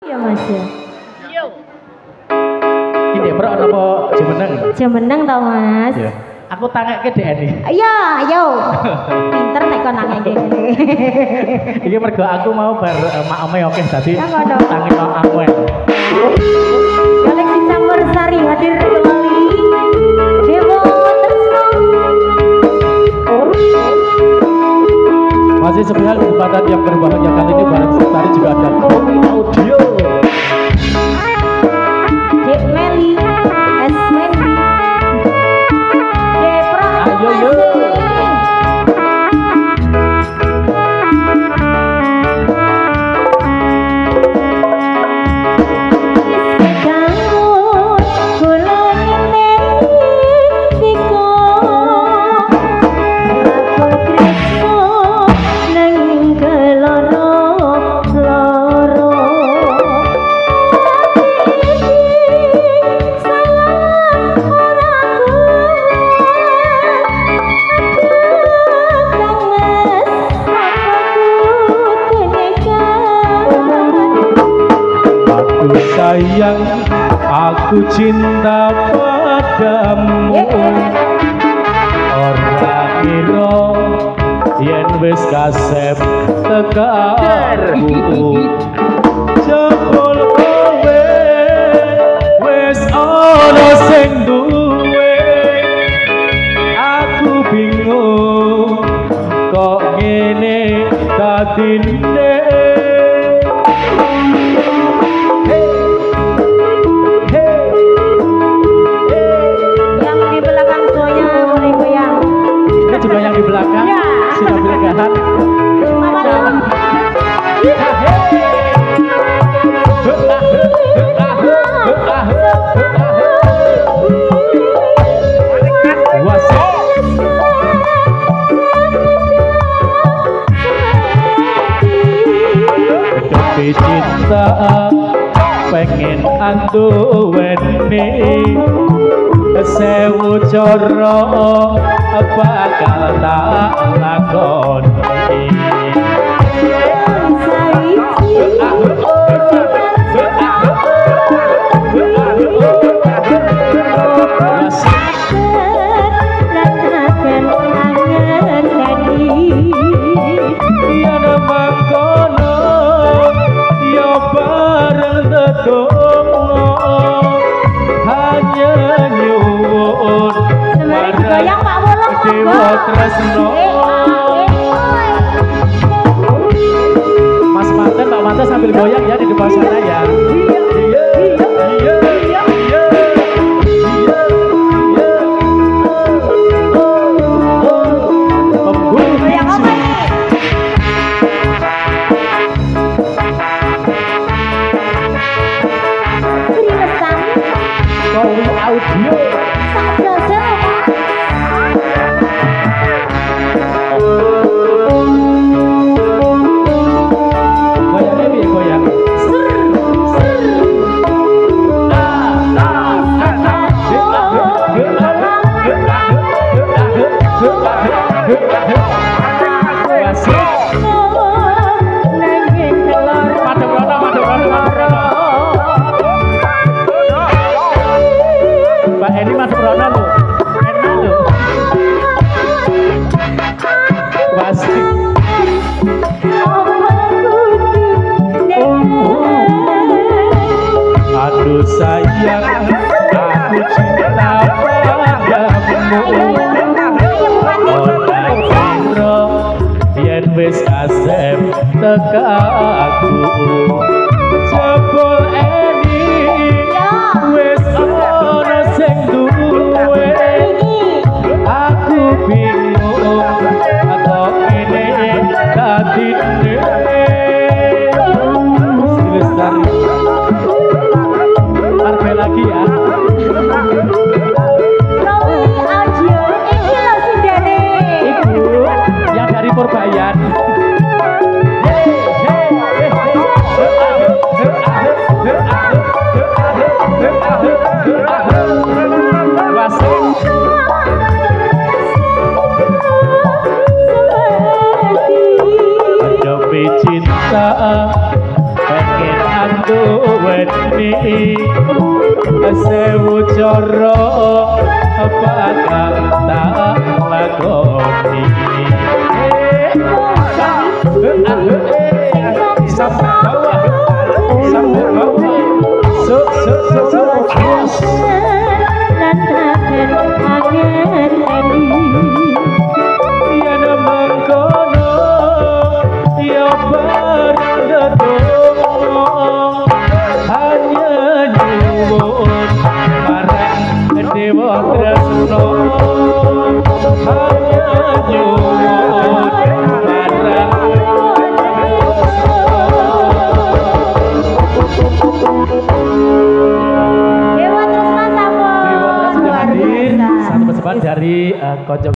Ya Mas ya. Ini bro apa jemeneng? Jemeneng tau Mas. Iya. Aku tangek ke DN. Iya, ayo. Pinter nek kon nangek kene. Iki mergo aku mau bar makome oke dadi Ya ngono. tangi aku. Galaksi Campur Sari hadir kembali. Dewo Tresno. Masih spesial kesempatan yang berbahagia kali ini bareng Setari juga ada audio. Dek Meli, Es Wendy. Depro. Ayo yo. Sayang, aku cinta padamu. Ora kira yen wis kasep tekaku. Jebul kowe wis ana sing duwe. Aku bingung kok ngene dadine. Juga yang di belakang ya. Sudah belakangan tapi cinta pengen anduweni sewu coro bakal tak lakoni. Tresno. Mas Manten, Pak Manten sambil goyang ya di depan sana ya. Goyang apa nih? Seriusan? Kowi audio. Mbak Eni masuk Rona lu, enak lu. Pasti. Aduh sayang, aku cinta padamu. Yen wis kasep tekaku jebul eni wis ana sing duwe. Aku bingung kok ngene dadine. Lestari arpe lagi ya. Purbayan. Demi cinta pengen ando duweni sewu cara bakal tak lakoni sampai bawah dan takkan angin yen mengkono ya bareng hanya nyuwun marang dewa tresno hanya nyuwun marang Dewa Tresna sampun luar biasa. satu persembahan dari Kocok